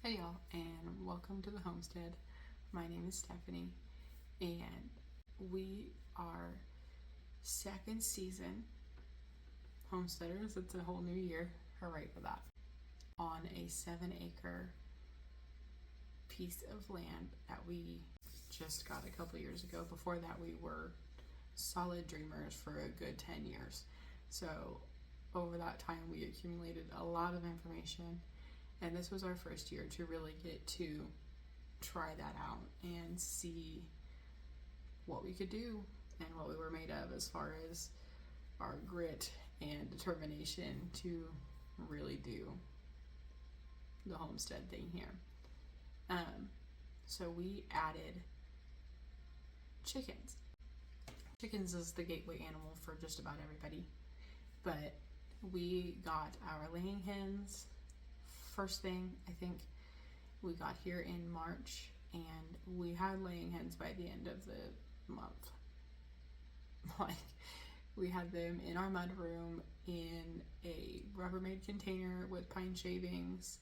Hey y'all, and welcome to the homestead. My name is Stephanie, and we are second season homesteaders. It's a whole new year. Hooray for that. On a 7-acre piece of land that we just got a couple years ago. Before that, we were solid dreamers for a good 10 years. So, over that time, we accumulated a lot of information. And this was our first year to really get to try that out and see what we could do and what we were made of as far as our grit and determination to really do the homestead thing here. So we added chickens. Chickens is the gateway animal for just about everybody. But we got our laying hens first thing. I think we got here in March, and we had laying hens by the end of the month. Like, we had them in our mud room in a Rubbermaid container with pine shavings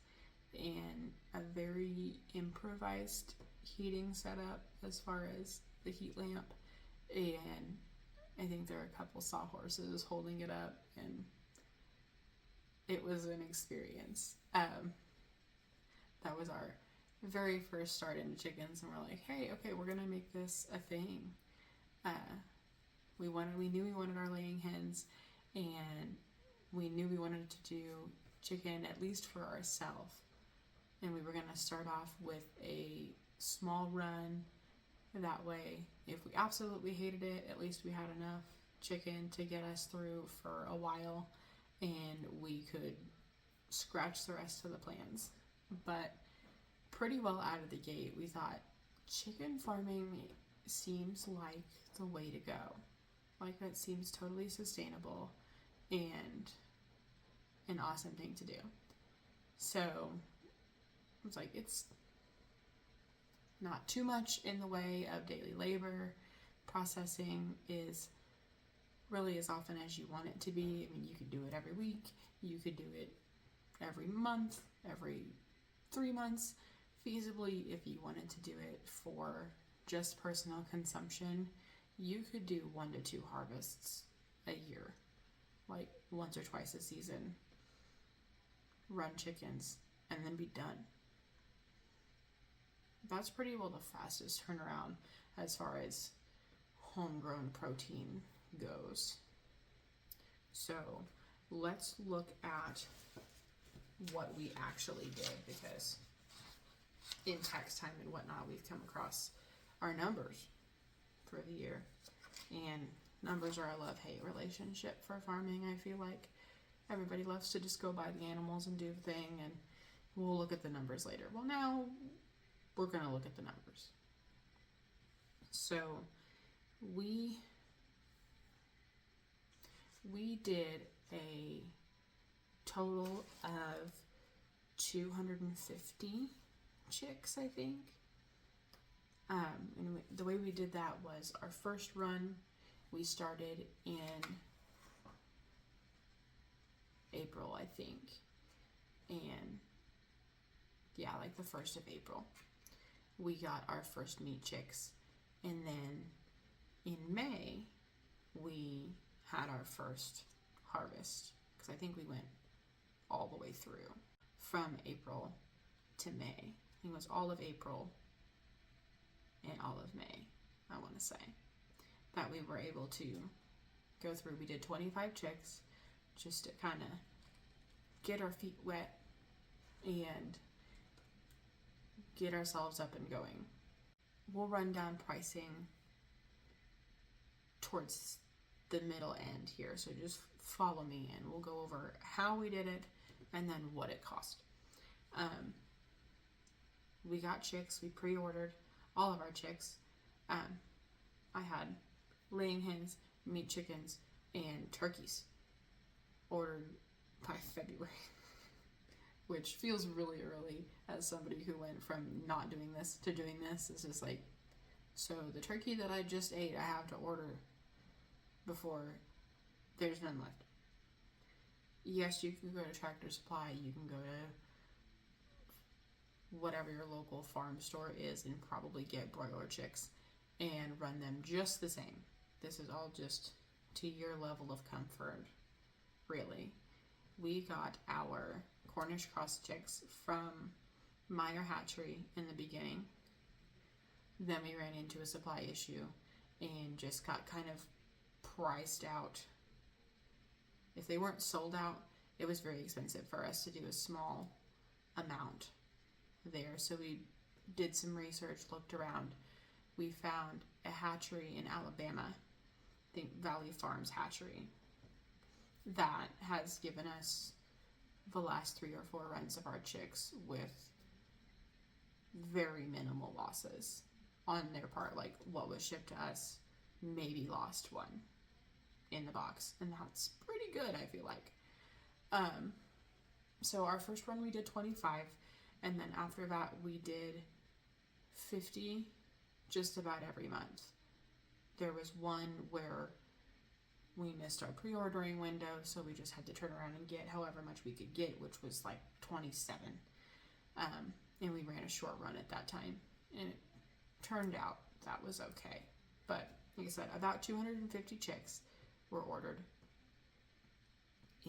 and a very improvised heating setup as far as the heat lamp, and I think there are a couple sawhorses holding it up, and it was an experience. That was our very first start into chickens, and we're like, hey, okay, we're gonna make this a thing. We knew we wanted our laying hens, and we knew we wanted to do chicken at least for ourselves. And we were gonna start off with a small run. That way, if we absolutely hated it, at least we had enough chicken to get us through for a while, and we could scratch the rest of the plans. But pretty well out of the gate, we thought chicken farming seems like the way to go. Like, that seems totally sustainable and an awesome thing to do. So I was like, it's not too much in the way of daily labor. Processing is really as often as you want it to be. I mean, you could do it every week, you could do it every month, every 3 months. Feasibly, if you wanted to do it for just personal consumption, you could do 1 to 2 harvests a year, like once or twice a season, run chickens, and then be done. That's pretty well the fastest turnaround as far as homegrown protein goes. So let's look at what we actually did, because in tax time and whatnot, we've come across our numbers for the year, and numbers are a love-hate relationship for farming. I feel like everybody loves to just go buy the animals and do the thing, and we'll look at the numbers later. Well, now we're going to look at the numbers. So we did a total of 250 chicks, I think. And the way we did that was our first run, we started in April, I think. And yeah, like the 1st of April, we got our first meat chicks. And then in May, we had our first harvest, because I think we went all the way through from April to May. I think it was all of April and all of May, I want to say, that we were able to go through. We did 25 chicks just to kind of get our feet wet and get ourselves up and going. We'll run down pricing towards the middle end here, so just follow me and we'll go over how we did it and then what it cost. We got chicks. We pre-ordered all of our chicks. I had laying hens, meat chickens, and turkeys ordered by February, which feels really early as somebody who went from not doing this to doing this. It's just like, so the turkey that I just ate, I have to order before there's none left. Yes, you can go to Tractor Supply, you can go to whatever your local farm store is and probably get broiler chicks and run them just the same. This is all just to your level of comfort, really. We got our Cornish cross chicks from Meyer hatchery in the beginning. Then we ran into a supply issue and just got kind of priced out. If they weren't sold out, it was very expensive for us to do a small amount there. So we did some research, looked around. We found a hatchery in Alabama, I think Valley Farms Hatchery, that has given us the last 3 or 4 runs of our chicks with very minimal losses on their part. Like what was shipped to us, maybe lost one in the box, and that's pretty good, I feel like. So our first run we did 25, and then after that we did 50 just about every month. There was one where we missed our pre-ordering window, so we just had to turn around and get however much we could get, which was like 27. And we ran a short run at that time, and it turned out that was okay. But like I said, about 250 chicks were ordered,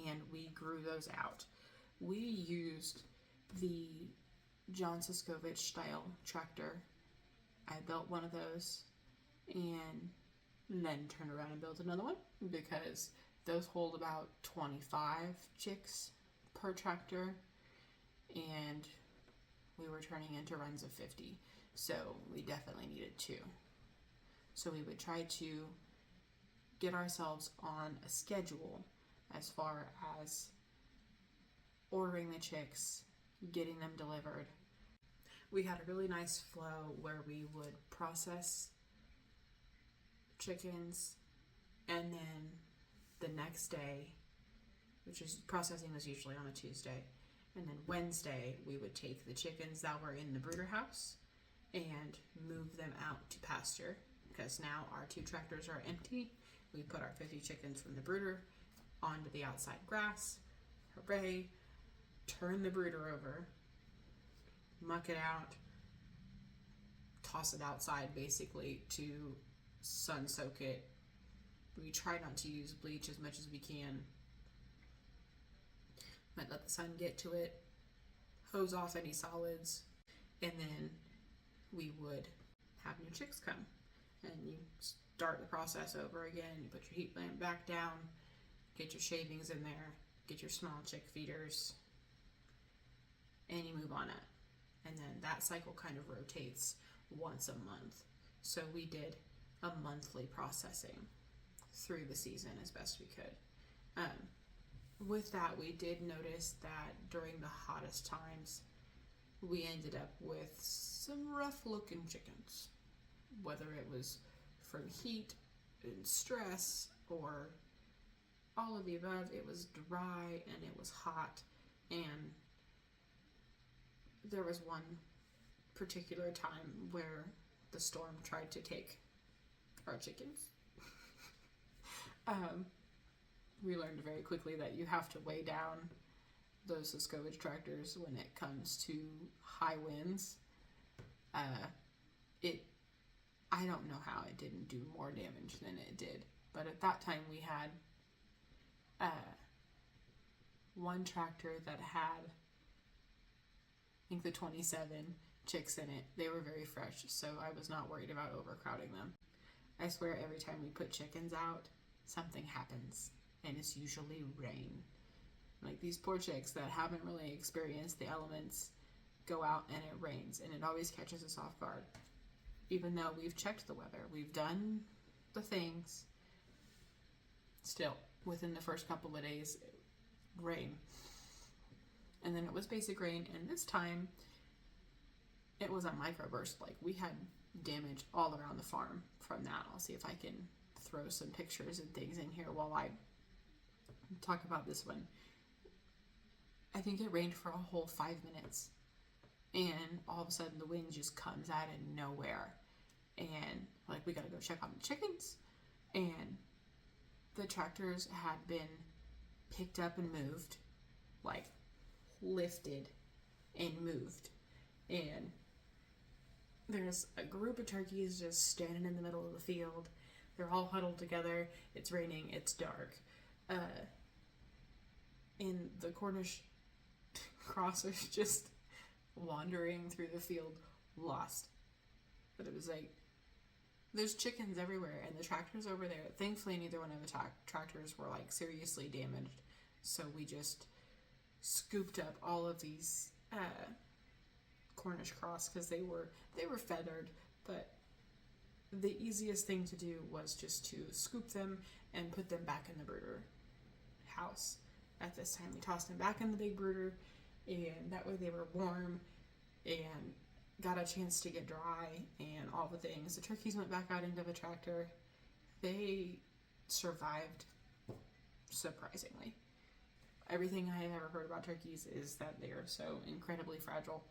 and we grew those out. We used the John Siskovich style tractor. I built one of those and then turned around and built another one because those hold about 25 chicks per tractor, and we were turning into runs of 50, so we definitely needed 2. So we would try to get ourselves on a schedule as far as ordering the chicks, getting them delivered. We had a really nice flow where we would process chickens, and then the next day, which is processing was usually on a Tuesday, and then Wednesday we would take the chickens that were in the brooder house and move them out to pasture, because now our 2 tractors are empty. We put our 50 chickens from the brooder onto the outside grass. Hooray! Turn the brooder over, muck it out, toss it outside basically to sun soak it. We try not to use bleach as much as we can. Might let the sun get to it, hose off any solids, and then we would have new chicks come. And you start the process over again. You put your heat lamp back down, get your shavings in there, get your small chick feeders, and you move on it. And then that cycle kind of rotates once a month. So we did a monthly processing through the season as best we could. With that, we did notice that during the hottest times, we ended up with some rough looking chickens. Whether it was from heat and stress or all of the above, it was dry and it was hot, and there was one particular time where the storm tried to take our chickens. We learned very quickly that you have to weigh down those Siskovich tractors when it comes to high winds. I don't know how it didn't do more damage than it did, but at that time we had one tractor that had, I think, the 27 chicks in it. They were very fresh, so I was not worried about overcrowding them. I swear every time we put chickens out, something happens, and it's usually rain. Like these poor chicks that haven't really experienced the elements go out and it rains, and it always catches us off guard. Even though we've checked the weather, we've done the things, still, within the first couple of days, rain. And then it was basic rain, and this time, it was a microburst. Like, we had damage all around the farm from that. I'll see if I can throw some pictures and things in here while I talk about this one. I think it rained for a whole 5 minutes, and all of a sudden the wind just comes out of nowhere, and like, we gotta go check on the chickens, and the tractors had been picked up and moved, like lifted and moved, And there's a group of turkeys just standing in the middle of the field. They're all huddled together. It's raining. It's dark. And the Cornish crossers just wandering through the field, lost. But it was like, there's chickens everywhere, and the tractor's over there. Thankfully, neither one of the tractors were like seriously damaged, so we just scooped up all of these Cornish cross because they were feathered, but the easiest thing to do was just to scoop them and put them back in the brooder house. At this time, we tossed them back in the big brooder, and that way they were warm and got a chance to get dry and all the things. The turkeys went back out into the tractor. They survived surprisingly. Everything I have ever heard about turkeys is that they are so incredibly fragile,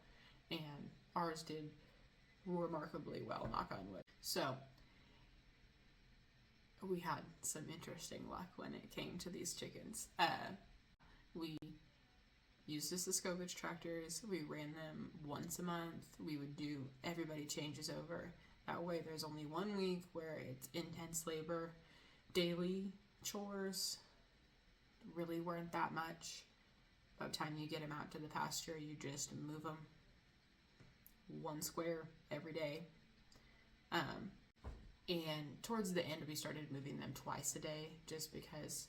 and ours did remarkably well, knock on wood. So we had some interesting luck when it came to these chickens. We used the Scovich tractors. We ran them once a month. We would do everybody changes over. That way there's only 1 week where it's intense labor. Daily chores really weren't that much. By the time you get them out to the pasture, you just move them 1 square every day. And towards the end, we started moving them twice a day just because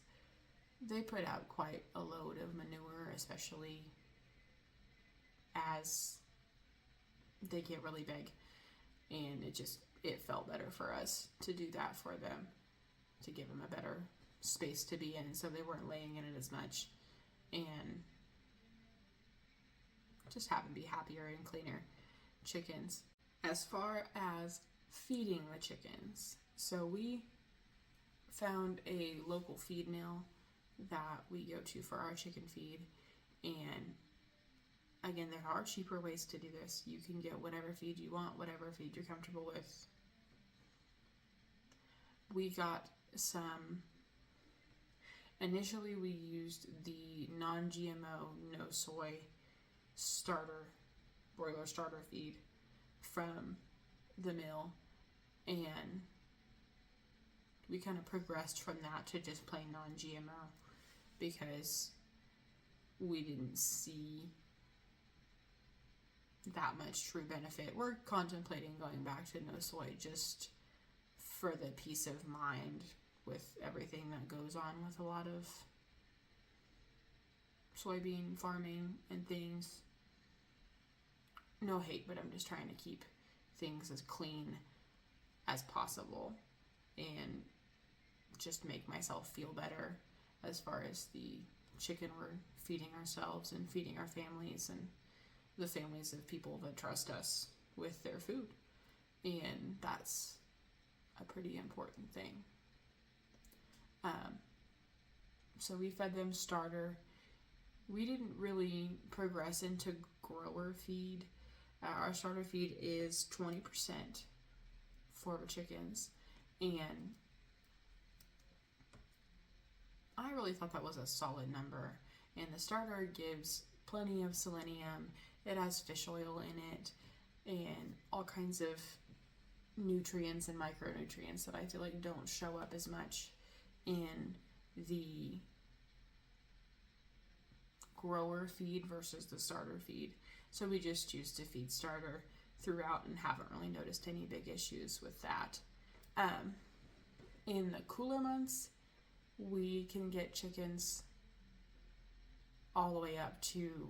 they put out quite a load of manure, especially as they get really big. And it felt better for us to do that for them, to give them a better space to be in so they weren't laying in it as much, and just happen to be happier and cleaner chickens. As far as feeding the chickens, so we found a local feed mill that we go to for our chicken feed, and again, there are cheaper ways to do this. You can get whatever feed you want, whatever feed you're comfortable with. We got some, initially we used the non-GMO, no soy broiler starter feed from the mill, and we kind of progressed from that to just plain non-GMO because we didn't see that much true benefit. We're contemplating going back to no soy just for the peace of mind with everything that goes on with a lot of soybean farming and things. No hate, but I'm just trying to keep things as clean as possible and just make myself feel better as far as the chicken we're feeding ourselves and feeding our families and the families of people that trust us with their food. And that's a pretty important thing. So we fed them starter. We didn't really progress into grower feed. Our starter feed is 20% for the chickens, and I really thought that was a solid number. And the starter gives plenty of selenium. It has fish oil in it and all kinds of nutrients and micronutrients that I feel like don't show up as much in the grower feed versus the starter feed. So we just choose to feed starter throughout and haven't really noticed any big issues with that. In the cooler months, we can get chickens all the way up to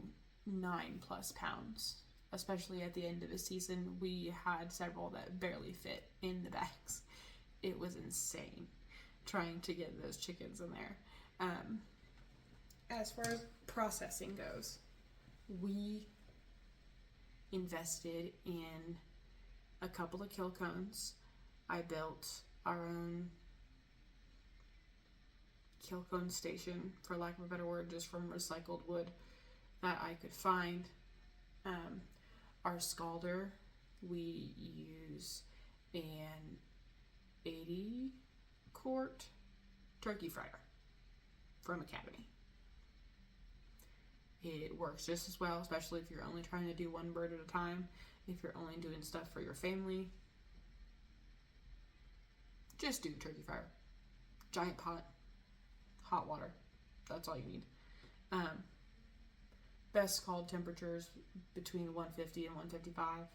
9+ pounds. Especially at the end of the season, we had several that barely fit in the bags. It was insane trying to get those chickens in there. As far as processing goes, we invested in a couple of kill cones. I built our own kill cone station, for lack of a better word, just from recycled wood that I could find. Our scalder, we use an 80-quart turkey fryer from Academy. It works just as well, especially if you're only trying to do one bird at a time. If you're only doing stuff for your family, just do turkey fryer. Giant pot, hot water. That's all you need. Best scald temperatures between 150 and 155.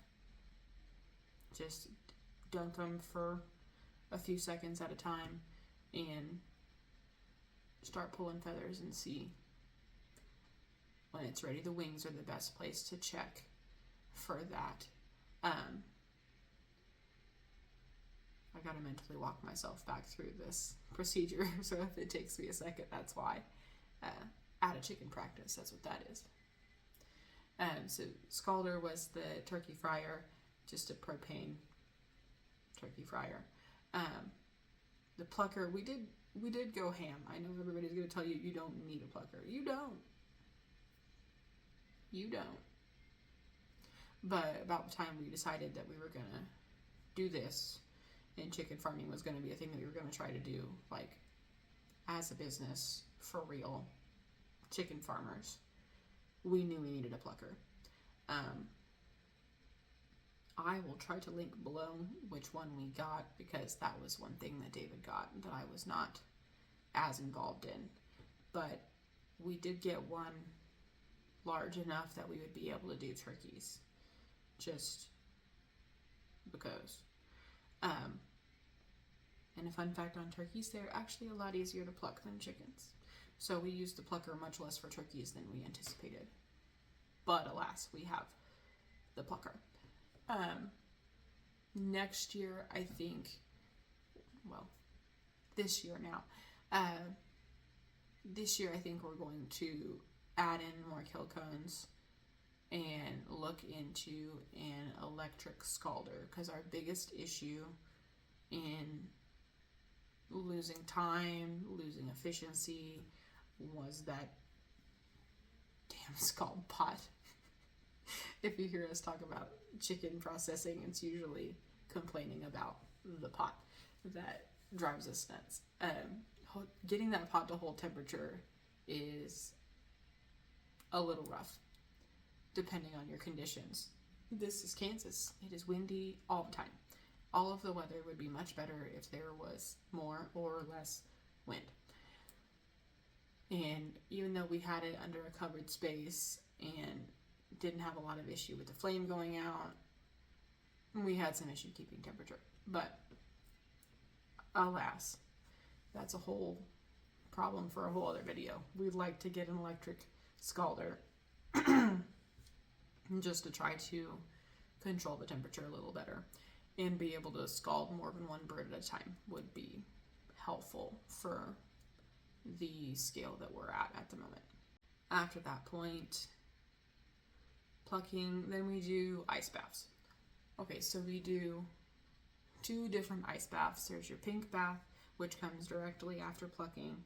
Just dunk them for a few seconds at a time and start pulling feathers and see when it's ready. The wings are the best place to check for that. I gotta mentally walk myself back through this procedure, so if it takes me a second, that's why. At a chicken practice, that's what that is. So scalder was the turkey fryer, just a propane turkey fryer. The plucker, we did go ham. I know everybody's gonna tell you you don't need a plucker. You don't. But about the time we decided that we were gonna do this, and chicken farming was gonna be a thing that we were gonna try to do, like, as a business, for real, chicken farmers, we knew we needed a plucker. I will try to link below which one we got, because that was one thing that David got that I was not as involved in. But we did get one large enough that we would be able to do turkeys, just because. And a fun fact on turkeys, they're actually a lot easier to pluck than chickens. So we used the plucker much less for turkeys than we anticipated. But alas, we have the plucker. Next year, I think, well, this year now, this year I think we're going to add in more kill cones and look into an electric scalder, because our biggest issue in losing time, losing efficiency, was that damn scald pot. If you hear us talk about chicken processing, it's usually complaining about the pot. That drives us nuts. Getting that pot to hold temperature is a little rough, depending on your conditions. This is Kansas. It is windy all the time. All of the weather would be much better if there was more or less wind. And even though we had it under a covered space and didn't have a lot of issue with the flame going out, we had some issue keeping temperature. But alas, that's a whole problem for a whole other video. We'd like to get an electric scalder just to try to control the temperature a little better and be able to scald more than one bird at a time would be helpful for the scale that we're at the moment. After that point, plucking, then we do ice baths. Okay, so we do 2 different ice baths. There's your pink bath, which comes directly after plucking.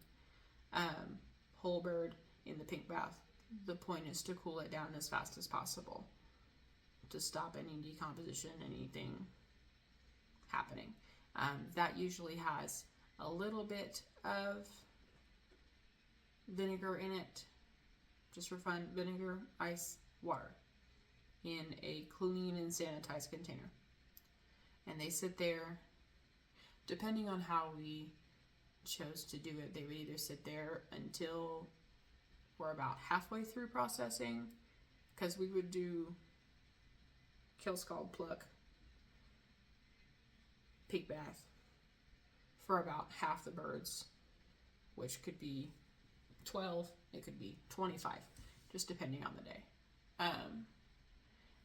Whole bird in the pink bath. The point is to cool it down as fast as possible to stop any decomposition, anything happening. That usually has a little bit of vinegar in it, just for fun. Vinegar, ice, water in a clean and sanitized container. And they sit there, depending on how we chose to do it, they would either sit there until we're about halfway through processing, because we would do kill, scald, pluck, pink bath for about half the birds, which could be 12, it could be 25, just depending on the day.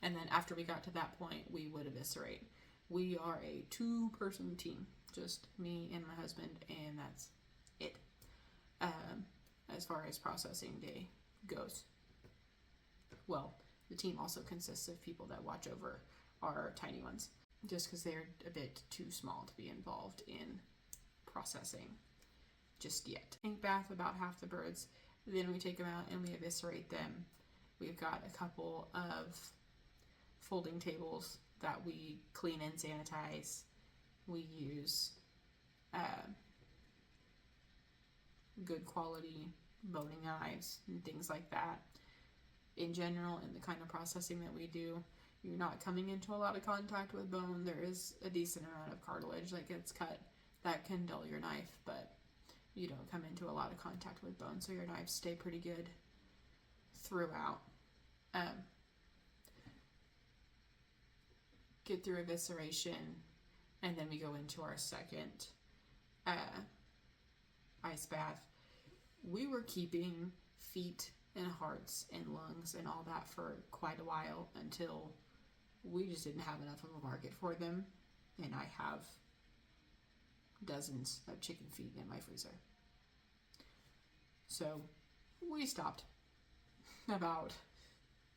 And then after we got to that point, we would eviscerate. We are a 2-person team, just me and my husband, and that's it. As far as processing day goes. Well, the team also consists of people that watch over our tiny ones, just because they're a bit too small to be involved in processing just yet. Pink bath about half the birds, then we take them out and we eviscerate them. We've got a couple of folding tables that we clean and sanitize. We use good quality boning knives and things like that. in general, in the kind of processing that we do, you're not coming into a lot of contact with bone. There is a decent amount of cartilage that gets cut that can dull your knife, but you don't come into a lot of contact with bone, so your knives stay pretty good throughout. Get through evisceration, and then we go into our second ice bath. We were keeping feet and hearts and lungs and all that for quite a while until we just didn't have enough of a market for them, and I have dozens of chicken feet in my freezer. So we stopped about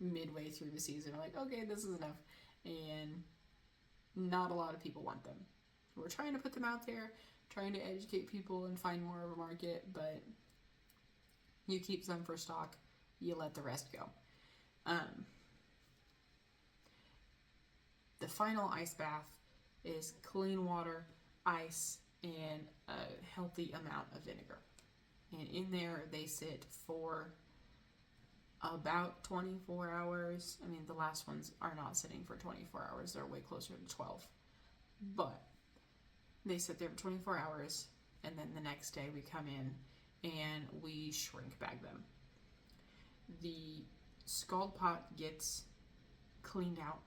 midway through the season. We're like, okay, this is enough, and not a lot of people want them. We're trying to put them out there, trying to educate people and find more of a market, but you keep some for stock, you let the rest go. The final ice bath is clean water, ice, and a healthy amount of vinegar. And in there, they sit for about 24 hours. I mean, the last ones are not sitting for 24 hours. They're way closer to 12. But they sit there for 24 hours, and then the next day we come in and we shrink bag them. The scald pot gets cleaned out,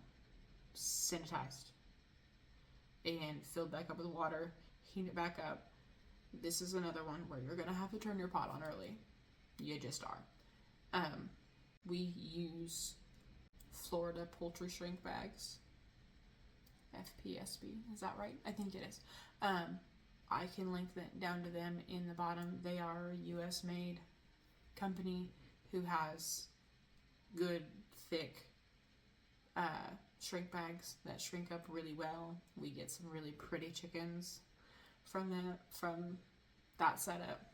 sanitized, and filled back up with water, heat it back up. This is another one where you're going to have to turn your pot on early. You just are. We use Florida poultry shrink bags. FPSB, is that right? I think it is. I can link that down to them in the bottom. They are a US made company who has good, thick shrink bags that shrink up really well. We get some really pretty chickens from that setup.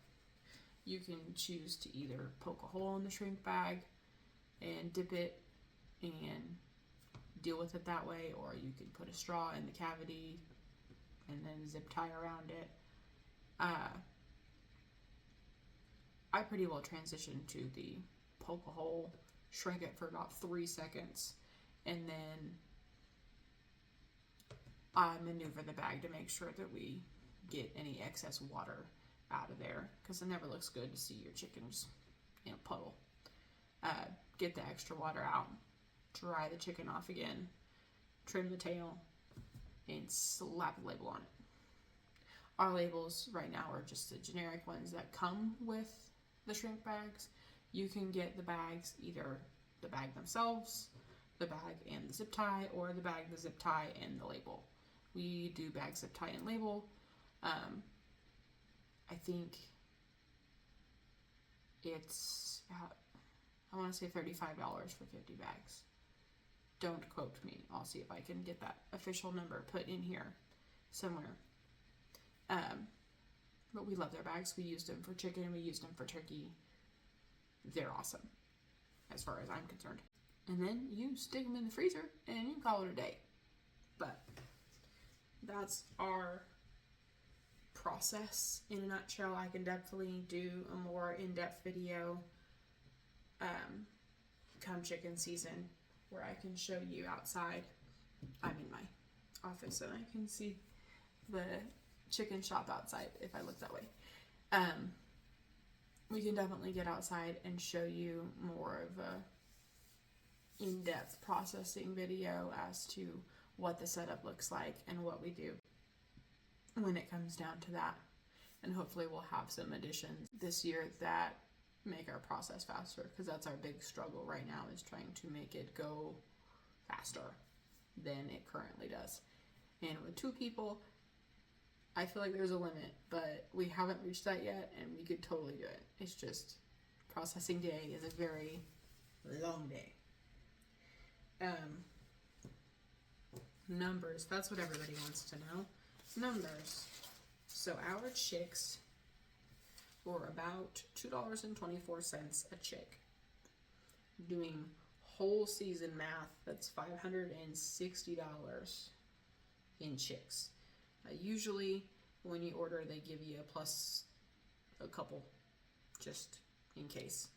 You can choose to either poke a hole in the shrink bag and dip it and deal with it that way, or you can put a straw in the cavity and then zip tie around it. I pretty well transitioned to the poke a hole, shrink it for about 3 seconds, and then I maneuver the bag to make sure that we get any excess water out of there, because it never looks good to see your chickens in a puddle. Get the extra water out, dry the chicken off again, trim the tail, and slap a label on it. Our labels right now are just the generic ones that come with the shrink bags. You can get the bags, either the bag themselves, the bag and the zip tie, or the bag, the zip tie, and the label. We do bag, zip tie, and label. I think it's about, I want to say $35 for 50 bags. Don't quote me. I'll see if I can get that official number put in here somewhere. But we love their bags. We used them for chicken. We used them for turkey. They're awesome, as far as I'm concerned. And then you stick them in the freezer and you call it a day. But that's our process in a nutshell. I can definitely do a more in-depth video come chicken season where I can show you outside. I'm in my office and I can see the chicken shop outside if I look that way. We can definitely get outside and show you more of a in-depth processing video as to what the setup looks like and what we do when it comes down to that. And hopefully we'll have some additions this year that make our process faster, because that's our big struggle right now, is trying to make it go faster than it currently does. And with 2 people, I feel like there's a limit, but we haven't reached that yet, and we could totally do it. It's just, processing day is a very long day. Numbers, that's what everybody wants to know. Numbers. So our chicks were about $2.24 a chick. Doing whole season math, that's $560 in chicks. Usually when you order, they give you a plus a couple, just in case.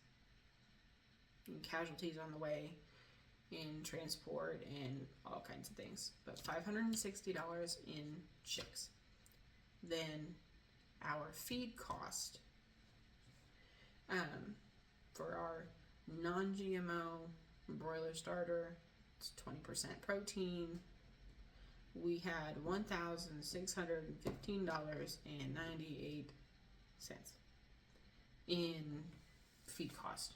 and casualties on the way, in transport, and all kinds of things. But $560 in chicks. Then our feed cost for our non-GMO broiler starter, it's 20% protein. We had $1,615.98 in feed cost.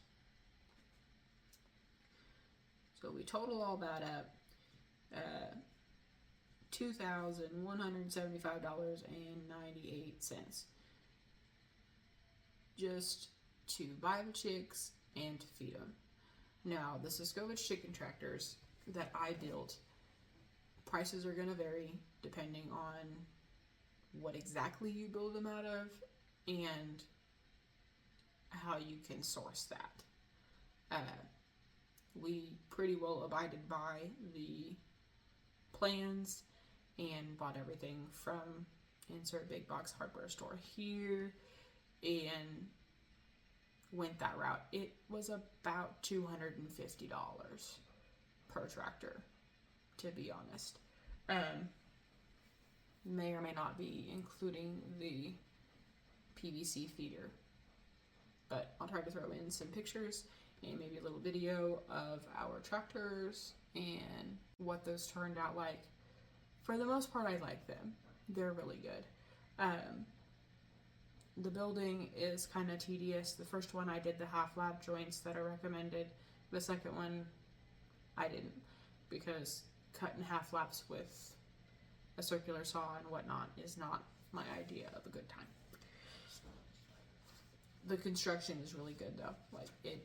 So we total all that up, $2,175.98 just to buy the chicks and to feed them. Now, the Siskovich chicken tractors that I built, prices are going to vary depending on what exactly you build them out of and how you can source that. We pretty well abided by the plans and bought everything from insert big box hardware store here and went that route. It was about $250 per tractor, to be honest. May or may not be including the PVC feeder, but I'll try to throw in some pictures and maybe a little video of our tractors and what those turned out like. For the most part, I like them. They're really good. The building is kind of tedious. The first one I did the half lap joints that are recommended. The second one I didn't, because cutting half laps with a circular saw and whatnot is not my idea of a good time. The construction is really good though. Like, it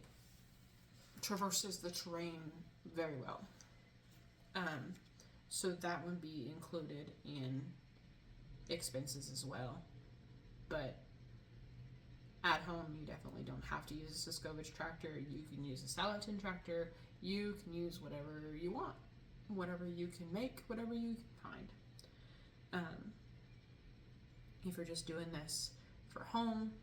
traverses the terrain very well. So that would be included in expenses as well. But at home, you definitely don't have to use a Siskovich tractor. You can use a Salatin tractor. You can use whatever you want, whatever you can make, whatever you can find. If you're just doing this for home,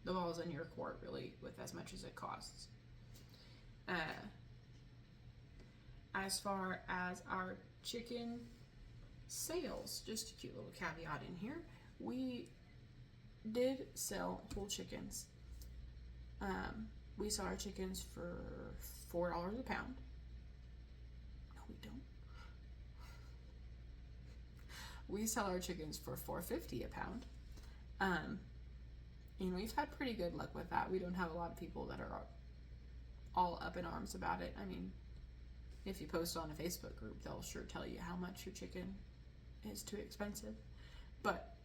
the ball's in your court, really, with as much as it costs. As far as our chicken sales, just a cute little caveat in here, we did sell whole chickens. We sell our chickens for $4 a pound. No, we don't. We sell our chickens for $4.50 a pound. And we've had pretty good luck with that. We don't have a lot of people that are all up in arms about it. I mean, if you post on a Facebook group, they'll sure tell you how much your chicken is too expensive. But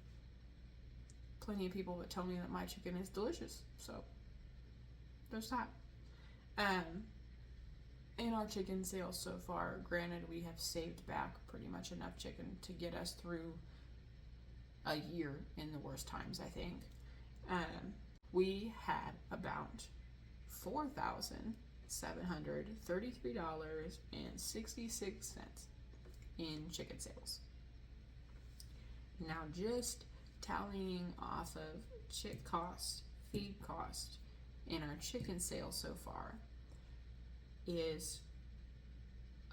plenty of people would tell me that my chicken is delicious. So there's that. In our chicken sales so far, granted, we have saved back pretty much enough chicken to get us through a year in the worst times, I think. We had about $4,733.66 in chicken sales. Now, just tallying off of chick cost, feed cost, in our chicken sales so far is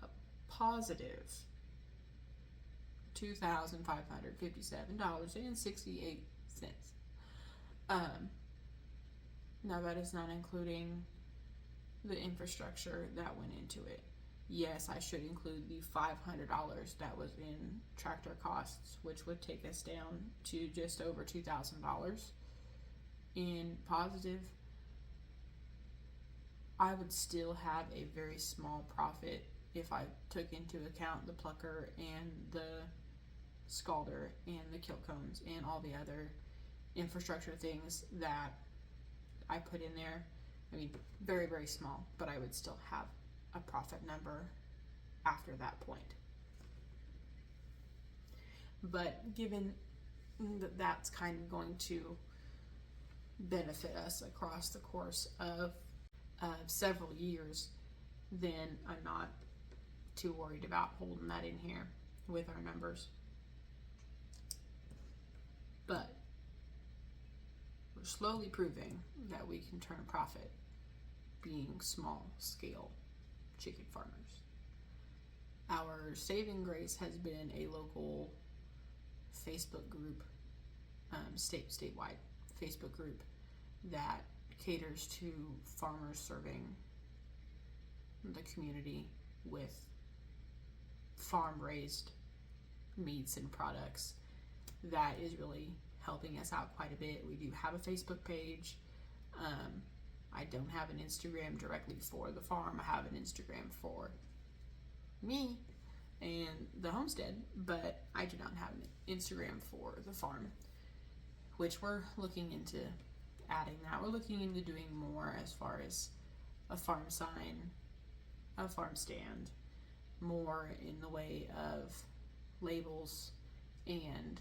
a positive $2,557.68. Now that is not including the infrastructure that went into it. Yes, I should include the $500 that was in tractor costs, which would take us down to just over $2,000 in positive. I would still have a very small profit if I took into account the plucker and the scalder and the kill cones and all the other infrastructure things that I put in there. I mean, very, very small, but I would still have a profit number after that point. But given that that's kind of going to benefit us across the course of several years, then I'm not too worried about holding that in here with our numbers. But we're slowly proving that we can turn a profit being small scale chicken farmers. Our saving grace has been a local Facebook group, statewide Facebook group that caters to farmers serving the community with farm raised meats and products. That is really helping us out quite a bit. We do have a Facebook page. I don't have an Instagram directly for the farm. I have an Instagram for me and the homestead, but I do not have an Instagram for the farm, which we're looking into adding that. We're looking into doing more as far as a farm sign, a farm stand, more in the way of labels and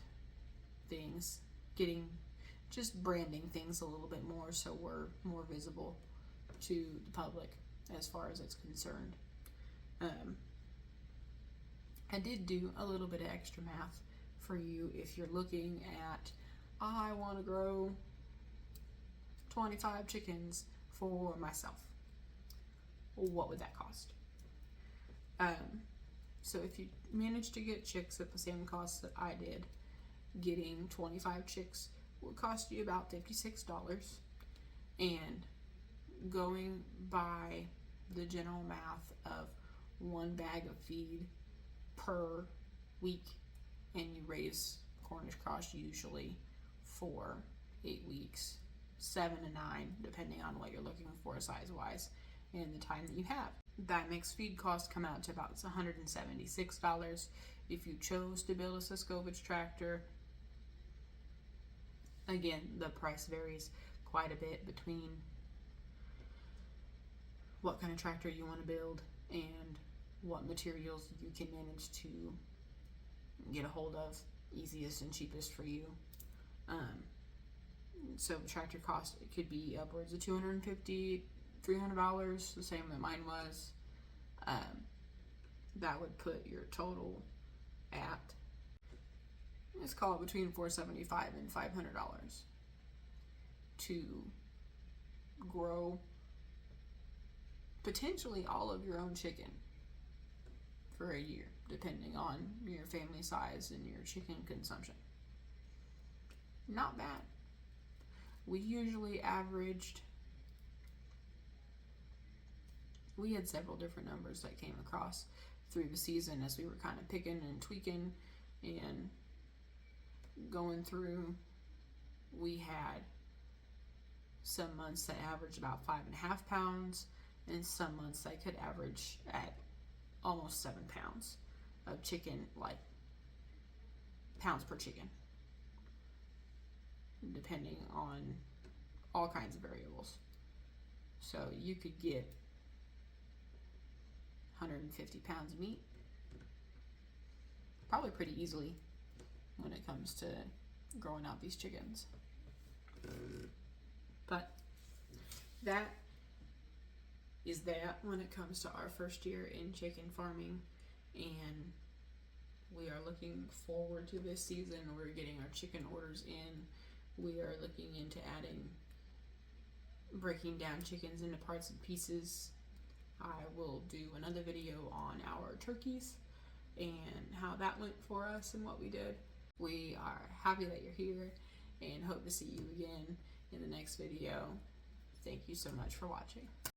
things, just branding things a little bit more so we're more visible to the public as far as it's concerned. I did do a little bit of extra math for you if you're looking at, I want to grow 25 chickens for myself. What would that cost? So if you manage to get chicks at the same cost that I did, getting 25 chicks would cost you about $56. And going by the general math of one bag of feed per week, and you raise Cornish cross usually for 8 weeks, 7 to 9, depending on what you're looking for size wise and the time that you have. That makes feed costs come out to about $176. If you chose to build a Siskovich tractor, again, the price varies quite a bit between what kind of tractor you want to build and what materials you can manage to get a hold of easiest and cheapest for you. So the tractor cost, it could be upwards of $250, $300, the same that mine was. That would put your total at, let's call it between $475 and $500 to grow potentially all of your own chicken for a year, depending on your family size and your chicken consumption. Not bad. We usually averaged, we had several different numbers that came across through the season as we were kind of picking and tweaking and going through. We had some months that averaged about 5.5 pounds, and some months that could average at almost 7 pounds of chicken, like pounds per chicken, depending on all kinds of variables. So you could get 150 pounds of meat probably pretty easily when it comes to growing out these chickens. But that is that when it comes to our first year in chicken farming, and we are looking forward to this season. We're getting our chicken orders in. We are looking into breaking down chickens into parts and pieces. I will do another video on our turkeys and how that went for us and what we did. We are happy that you're here and hope to see you again in the next video. Thank you so much for watching.